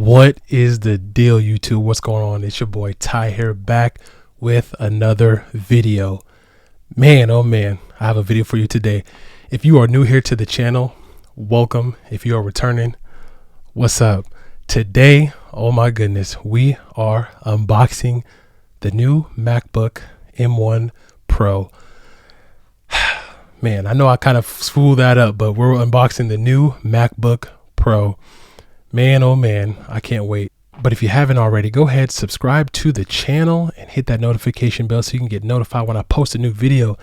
What is the deal, YouTube? What's going on? It's your boy Ty here, back with another video. Man, oh man, I have a video for you today. If you are new here to the channel, welcome. If you are returning, what's up? Today, oh my goodness, we are unboxing the new MacBook M1 Pro. Man, I know I kind of fooled that up, but we're unboxing the new MacBook Pro. Man, oh man, I can't wait. But if you haven't already, go ahead, subscribe to the channel and hit that notification bell so you can get notified when I post a new video.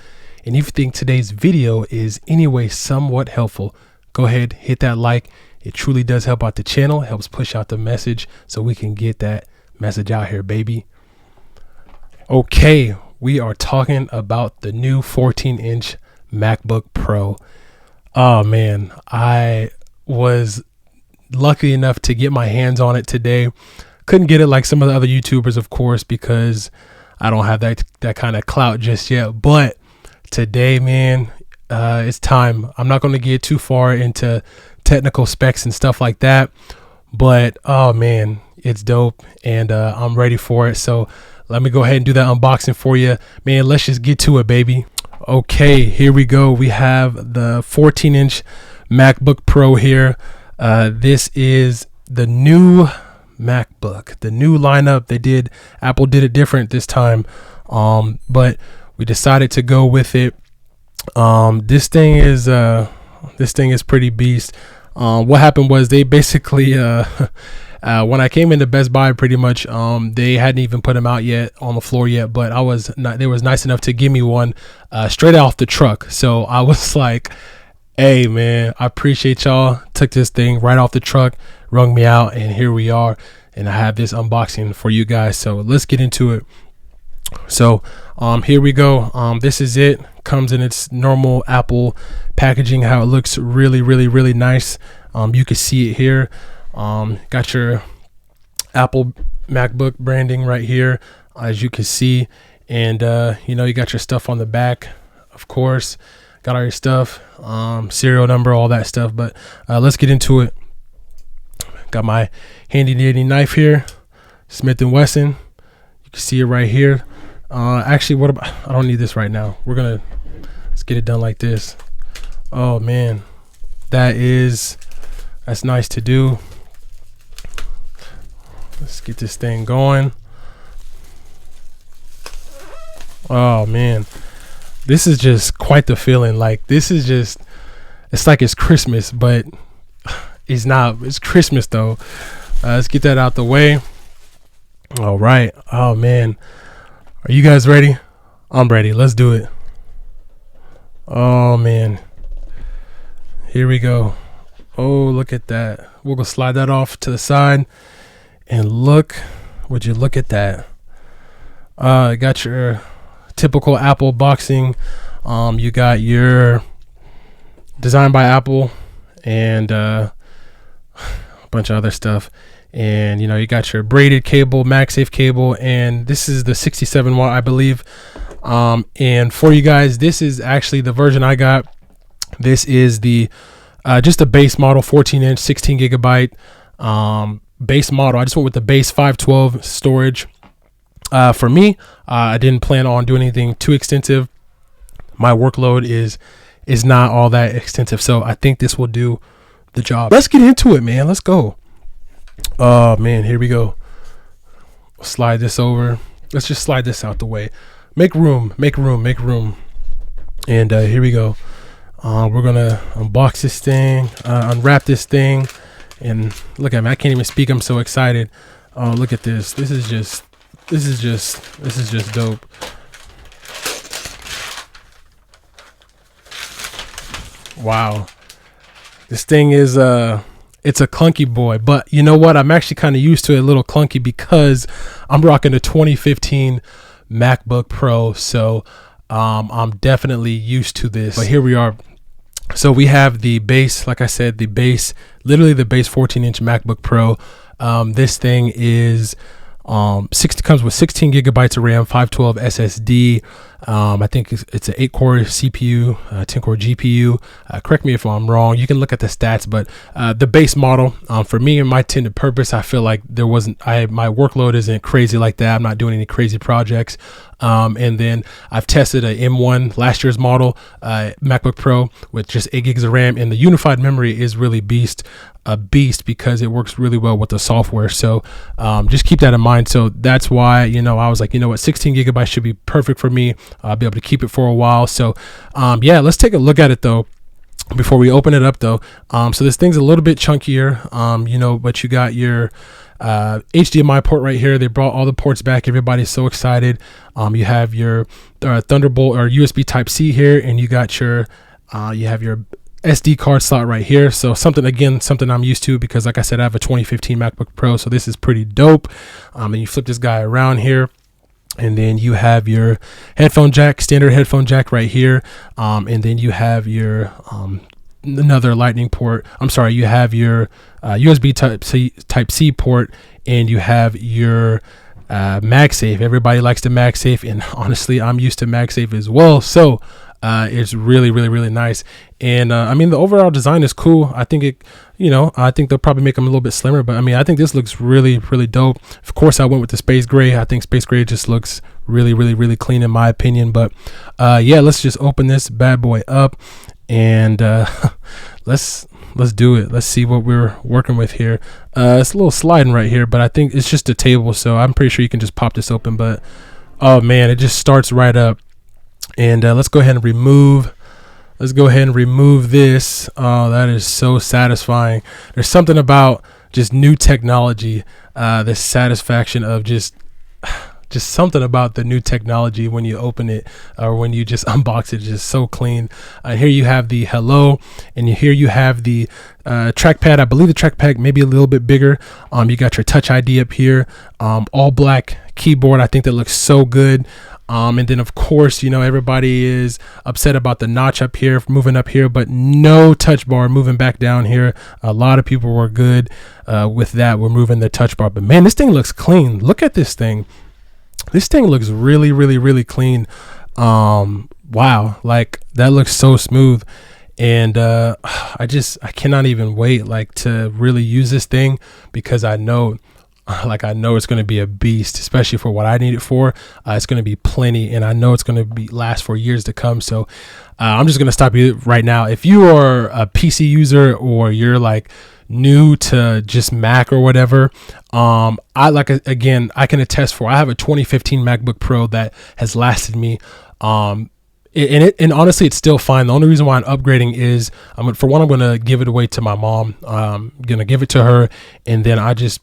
And if you think today's video is anyway somewhat helpful, go ahead, hit that like. It truly does help out the channel, helps push out the message so we can get that message out here, baby. Okay, we are talking about the new 14-inch MacBook Pro. Oh man, I was lucky enough to get my hands on it today. Couldn't get it like some of the other YouTubers, of course, because I don't have that kind of clout just yet. But today, man, it's time. I'm not going to get too far into technical specs and stuff like that, but oh man, it's dope, and I'm ready for it. So let me go ahead and do that unboxing for you, man. Let's just get to it, baby. Okay, here we go. We have the 14-inch MacBook Pro here. This is the new MacBook, the new lineup. Apple did it different this time, but we decided to go with it. This thing is pretty beast. What happened was they basically when I came into Best Buy, pretty much they hadn't even put them out yet on the floor yet, but they was nice enough to give me one straight off the truck. So I was like, hey man, I appreciate y'all. Took this thing right off the truck, rung me out, and here we are. And I have this unboxing for you guys. So let's get into it. So here we go. This is it. Comes in its normal Apple packaging, how it looks really nice. You can see it here. Got your Apple MacBook branding right here, as you can see. And you got your stuff on the back, of course. Got all your stuff, serial number, all that stuff. But let's get into it. Got my handy dandy knife here, Smith & Wesson. You can see it right here. Actually, I don't need this right now. Let's get it done like this. Oh man, that's nice to do. Let's get this thing going. Oh man, this is just quite the feeling. Like, it's like it's Christmas, but it's not. It's Christmas though. Let's get that out the way. All right. Oh man, are you guys ready? I'm ready. Let's do it. Oh man, here we go. Oh, look at that. We're gonna slide that off to the side, and look. Would you look at that? Got your typical Apple boxing. You got your designed by Apple and a bunch of other stuff. And you got your braided cable, MagSafe cable, and this is the 67 watt, I believe. And for you guys, this is actually the version I got. This is the just a base model, 14-inch, 16 gigabyte base model. I just went with the base 512 storage. For me, I didn't plan on doing anything too extensive. My workload is not all that extensive, so I think this will do the job. Let's get into it, man. Let's go. Oh man, here we go. Slide this over. Let's just slide this out the way. Make room. And here we go. We're gonna unbox this thing, unwrap this thing, and look at me. I can't even speak. I'm so excited. Oh, look at this. This is just dope. Wow. This thing is it's a clunky boy, but you know what? I'm actually kind of used to it a little clunky because I'm rocking a 2015 MacBook Pro, so I'm definitely used to this. But here we are. So we have the base, like I said, literally the base 14-inch MacBook Pro. This thing is Comes with 16 gigabytes of RAM, 512 SSD. I think it's an 8-core CPU, 10-core GPU. Correct me if I'm wrong. You can look at the stats, but the base model, for me and my intended purpose, I feel like my workload isn't crazy like that. I'm not doing any crazy projects. And then I've tested a M1 last year's model, MacBook Pro with just 8 gigs of RAM, and the unified memory is really a beast because it works really well with the software. So just keep that in mind. So that's why, I was like, 16 gigabytes should be perfect for me. I'll be able to keep it for a while. So yeah, let's take a look at it though before we open it up though. So this thing's a little bit chunkier, but you got your HDMI port right here. They brought all the ports back. Everybody's so excited. You have your Thunderbolt or USB Type C here, and you got you have your SD card slot right here. So something I'm used to because, like I said, I have a 2015 MacBook Pro, so this is pretty dope. And you flip this guy around here, and then you have your headphone jack, standard headphone jack right here. And then you have your another lightning port. You have your USB Type C port, and you have your MagSafe. Everybody likes the MagSafe, and honestly, I'm used to MagSafe as well. So it's really, really, really nice. And the overall design is cool. I think I think they'll probably make them a little bit slimmer, but I think this looks really, really dope. Of course, I went with the space gray. I think space gray just looks really, really, really clean in my opinion. But yeah, let's just open this bad boy up, and let's do it. Let's see what we're working with here. It's a little sliding right here, but I think it's just a table, so I'm pretty sure you can just pop this open. But oh man, it just starts right up. And let's go ahead and remove this. Oh, that is so satisfying. There's something about just new technology, the satisfaction of just something about the new technology when you open it or when you just unbox it, just so clean. Here you have the hello, and here you have the trackpad. I believe the trackpad may be a little bit bigger. You got your Touch ID up here, all black keyboard. I think that looks so good. And then of course, everybody is upset about the notch up here, moving up here, but no touch bar moving back down here. A lot of people were good with that. We're moving the touch bar, but man, this thing looks clean. Look at this thing. This thing looks really, really, really clean. Wow. Like that looks so smooth. And I cannot even wait to really use this thing because I know it's going to be a beast, especially for what I need it for. It's going to be plenty, and I know it's going to last for years to come. So I'm just going to stop you right now. If you are a PC user or you're new to just Mac or whatever, I can attest for. I have a 2015 MacBook Pro that has lasted me. And honestly, it's still fine. The only reason why I'm upgrading is, I'm going to give it away to my mom. I'm going to give it to her, and then I just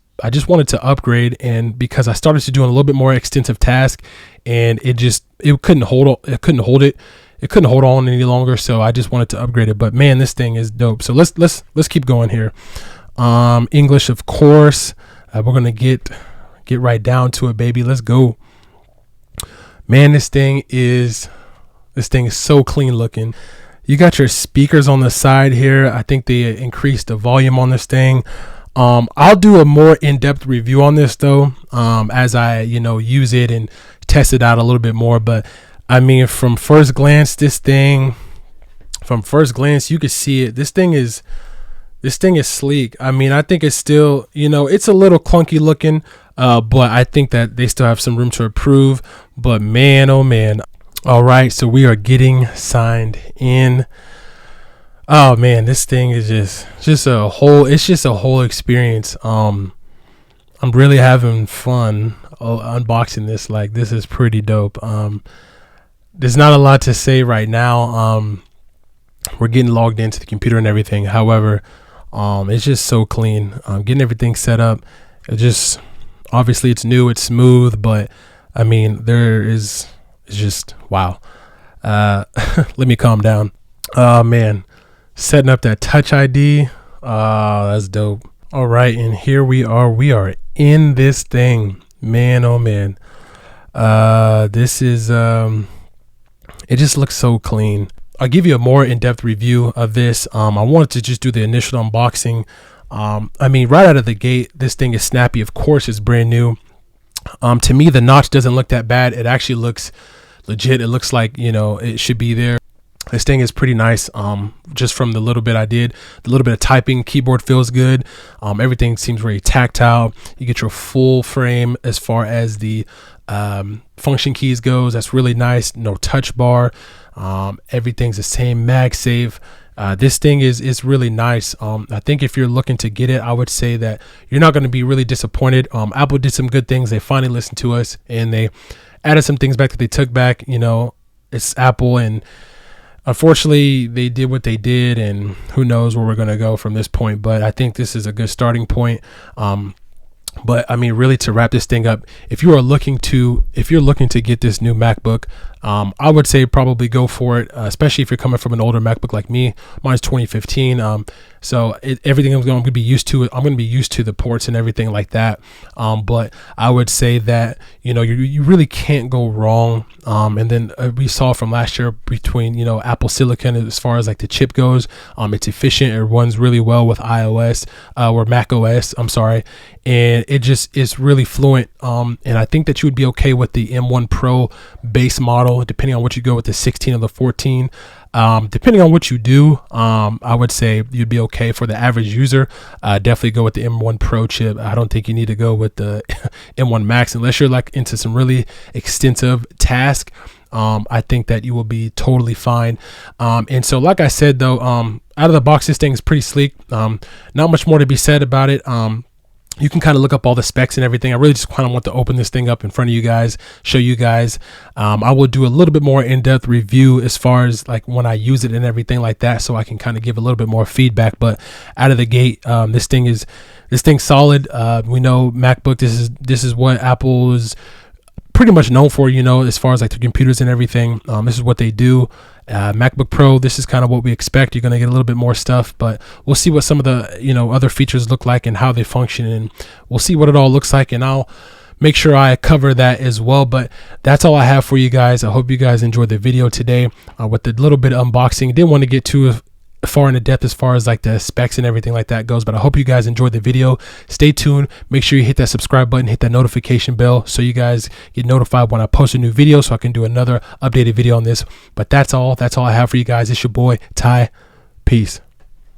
wanted to upgrade, and because I started to do a little bit more extensive task, and it couldn't hold on any longer. So I just wanted to upgrade it. But man, this thing is dope. So let's keep going here. English, of course. We're gonna get right down to it, baby. Let's go. Man, this thing is so clean looking. You got your speakers on the side here. I think they increased the volume on this thing. I'll do a more in-depth review on this though, as I, use it and test it out a little bit more. But from first glance, you could see it. This thing is sleek. I think it's still, it's a little clunky looking, but I think that they still have some room to improve. But man, oh man. All right. So we are getting signed in. Oh man, this thing is just a whole experience. I'm really having fun unboxing this. This is pretty dope. There's not a lot to say right now. We're getting logged into the computer and everything. However, it's just so clean. Getting everything set up. Obviously it's new, it's smooth, but it's just wow. Let me calm down. Oh man. Setting up that Touch ID. That's dope. All right, and here we are in this thing. Man, oh man. This is it just looks so clean. I'll give you a more in-depth review of this. I wanted to just do the initial unboxing. Right out of the gate, this thing is snappy. Of course, it's brand new. To me, the notch doesn't look that bad. It actually looks legit. It looks like, you know, it should be there. This thing is pretty nice. Just from the little bit I did, the little bit of typing, keyboard feels good. Everything seems very tactile. You get your full frame as far as the function keys goes. That's really nice. No touch bar. Everything's the same. MagSafe. This thing is really nice. I think if you're looking to get it, I would say that you're not going to be really disappointed. Apple did some good things. They finally listened to us and they added some things back that they took back. You know, it's Apple, and unfortunately they did what they did, and who knows where we're going to go from this point. But I think this is a good starting point. But I mean, really, to wrap this thing up, if you're looking to get this new MacBook, I would say probably go for it, especially if you're coming from an older MacBook like me. Mine's 2015. So everything I'm going to be used to, I'm going to be used to the ports and everything like that. But I would say that, you know, you really can't go wrong. And then we saw from last year between, you know, Apple Silicon, as far as like the chip goes, it's efficient. It runs really well with iOS or Mac OS. I'm sorry. And it just is really fluent. And I think that you would be okay with the M1 Pro base model, depending on what you go with the 16 or the 14. Depending on what you do, I would say you'd be okay for the average user. Definitely go with the M1 Pro chip. I don't think you need to go with the M1 Max unless you're like into some really extensive task. I think that you will be totally fine. And so, like I said, though, out of the box, this thing is pretty sleek. Not much more to be said about it. You can kind of look up all the specs and everything. I really just kind of want to open this thing up in front of you guys, show you guys. I will do a little bit more in-depth review as far as like when I use it and everything like that, so I can kind of give a little bit more feedback. But out of the gate, this thing's solid. We know MacBook. This is what Apple is pretty much known for, you know, as far as like the computers and everything. This is what they do. MacBook Pro, this is kind of what we expect. You're going to get a little bit more stuff, but we'll see what some of the, you know, other features look like and how they function, and we'll see what it all looks like, and I'll make sure I cover that as well. But that's all I have for you guys. I hope you guys enjoyed the video today with the little bit of unboxing. Didn't want to get too far into depth as far as like the specs and everything like that goes, but I hope you guys enjoyed the video. Stay tuned. Make sure you hit that subscribe button, hit that notification bell, so you guys get notified when I post a new video, so I can do another updated video on this. But that's all I have for you guys. It's your boy Ty. Peace.